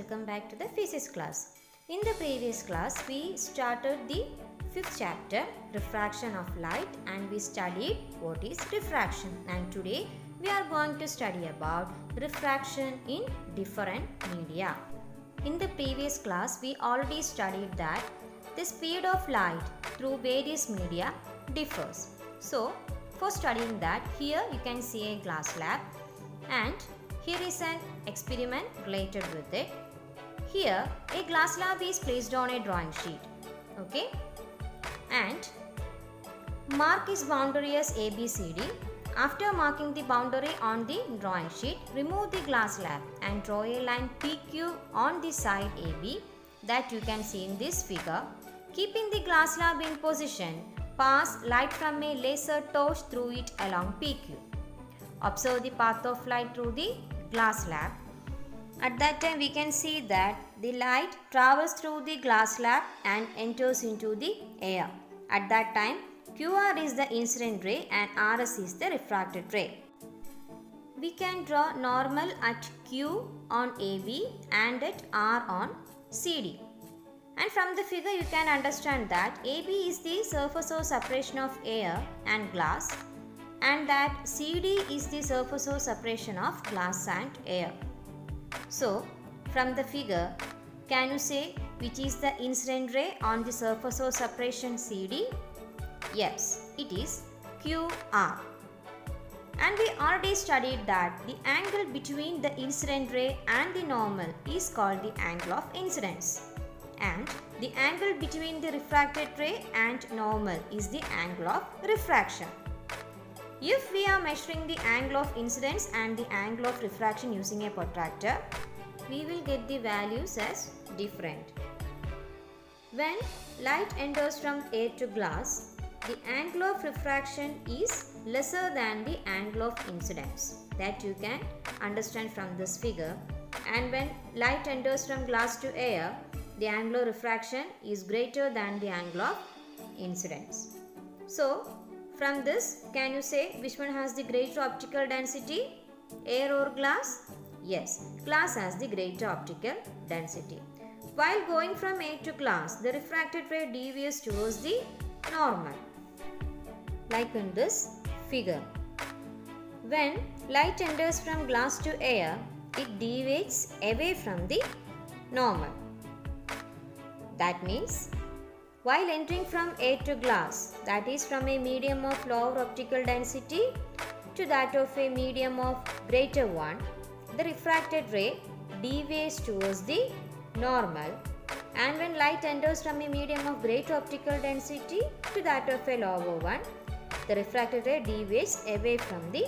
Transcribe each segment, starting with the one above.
welcome back to the physics class. In the previous class, we started the 5th chapter, refraction of light, and we studied what is refraction. And today we are going to study about refraction in different media. In the previous class, we already studied that the speed of light through various media differs. So, for studying that, here you can see a glass slab and here is an experiment related with it. Here a glass slab is placed on a drawing sheet. Okay, and mark its boundary as ABCD. After marking the boundary on the drawing sheet, remove the glass slab and draw a line PQ on the side AB that you can see in this figure. Keeping the glass slab in position, pass light from a laser torch through it along PQ. Observe the path of light through the glass slab. At that time we can see that the light travels through the glass slab and enters into the air. At that time QR is the incident ray and RS is the refracted ray. We can draw normal at Q on AB and at R on CD. And from the figure you can understand that AB is the surface of separation of air and glass, and that CD is the surface of separation of glass and air. So, from the figure, can you say which is the incident ray on the surface of separation CD? Yes, it is QR. And we already studied that the angle between the incident ray and the normal is called the angle of incidence. And the angle between the refracted ray and normal is the angle of refraction. If we are measuring the angle of incidence and the angle of refraction using a protractor, we will get the values as different. When light enters from air to glass, the angle of refraction is lesser than the angle of incidence. That you can understand from this figure. And when light enters from glass to air, the angle of refraction is greater than the angle of incidence. So, from this, can you say which one has the greater optical density? Air or glass? Yes, glass has the greater optical density. While going from air to glass, the refracted ray deviates towards the normal. Like in this figure. When light enters from glass to air, it deviates away from the normal. That means, while entering from air to glass, that is from a medium of lower optical density to that of a medium of greater one, the refracted ray deviates towards the normal, and when light enters from a medium of greater optical density to that of a lower one, the refracted ray deviates away from the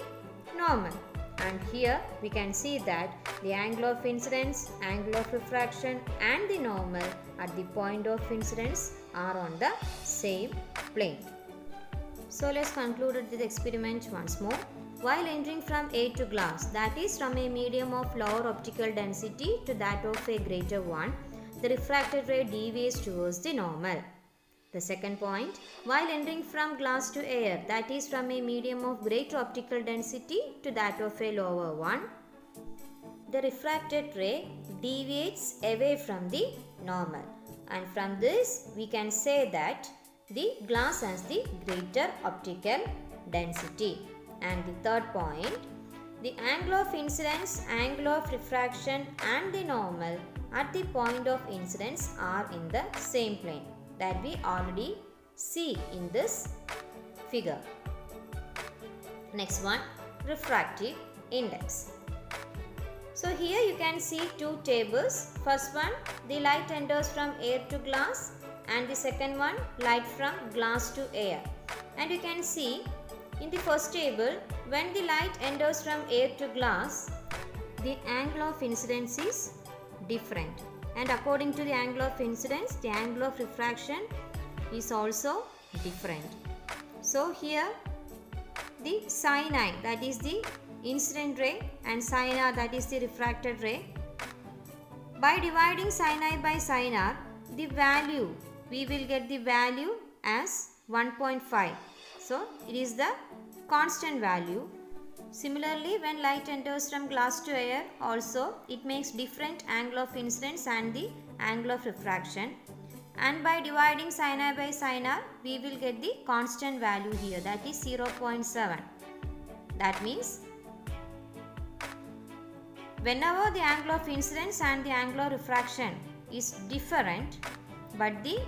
normal. And here we can see that the angle of incidence, angle of refraction and the normal at the point of incidence are on the same plane. So let's conclude this experiment once more. While entering from air to glass, that is from a medium of lower optical density to that of a greater one, the refracted ray deviates towards the normal. The second point, while entering from glass to air, that is from a medium of greater optical density to that of a lower one, the refracted ray deviates away from the normal. And from this, we can say that the glass has the greater optical density. And the third point, the angle of incidence, angle of refraction and the normal at the point of incidence are in the same plane that we already see in this figure. Next one, refractive index. So here you can see two tables. First one, the light enters from air to glass, and the second one, light from glass to air. And you can see in the first table, when the light enters from air to glass, the angle of incidence is different. And according to the angle of incidence, the angle of refraction is also different. So here the sin I, that is the incident ray, and sin R, that is the refracted ray. By dividing sin I by sin R, the value, we will get the value as 1.5. So it is the constant value. Similarly, when light enters from glass to air, also it makes different angle of incidence and the angle of refraction. And by dividing sin I by sin r, we will get the constant value here, that is 0.7. That means whenever the angle of incidence and the angle of refraction is different, but the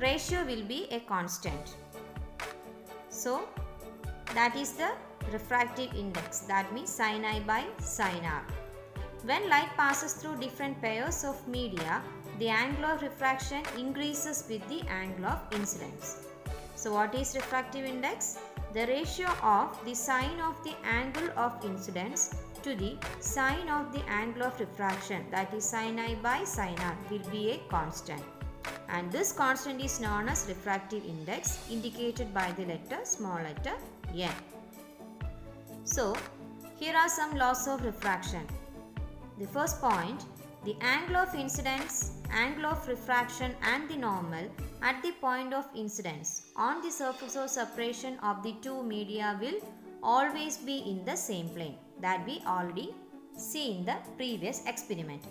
ratio will be a constant. So that is the refractive index, that means sin I by sin r. When light passes through different pairs of media, the angle of refraction increases with the angle of incidence. So what is refractive index? The ratio of the sine of the angle of incidence to the sine of the angle of refraction, that is sin I by sin r, will be a constant. And this constant is known as refractive index, indicated by the small letter n. So here are some laws of refraction. The first point, the angle of incidence, angle of refraction and the normal at the point of incidence on the surface of separation of the two media will always be in the same plane, that we already see in the previous experiment.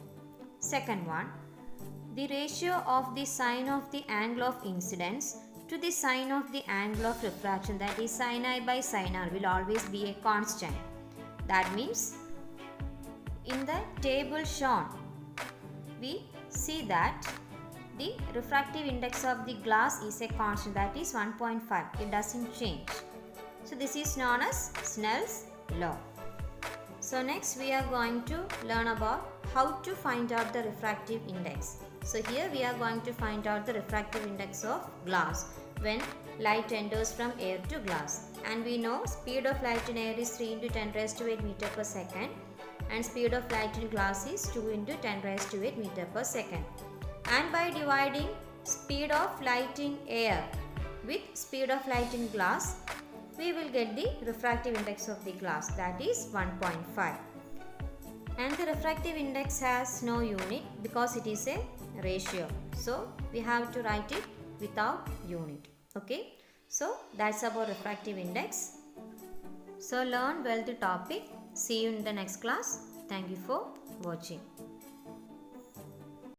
Second one, the ratio of the sine of the angle of incidence to the sine of the angle of refraction, that is sin I by sin r, will always be a constant. That means in the table shown, we see that the refractive index of the glass is a constant, that is 1.5. It doesn't change. So this is known as Snell's law. So next we are going to learn about how to find out the refractive index. So here we are going to find out the refractive index of glass when light enters from air to glass. And we know speed of light in air is 3 into 10 raised to 8 meter per second. And speed of light in glass is 2 into 10 raised to 8 meter per second. And by dividing speed of light in air with speed of light in glass, we will get the refractive index of the glass, that is 1.5. And the refractive index has no unit because it is a ratio. So we have to write it without unit. Okay. So that's about refractive index. So learn well the topic. See you in the next class. Thank you for watching.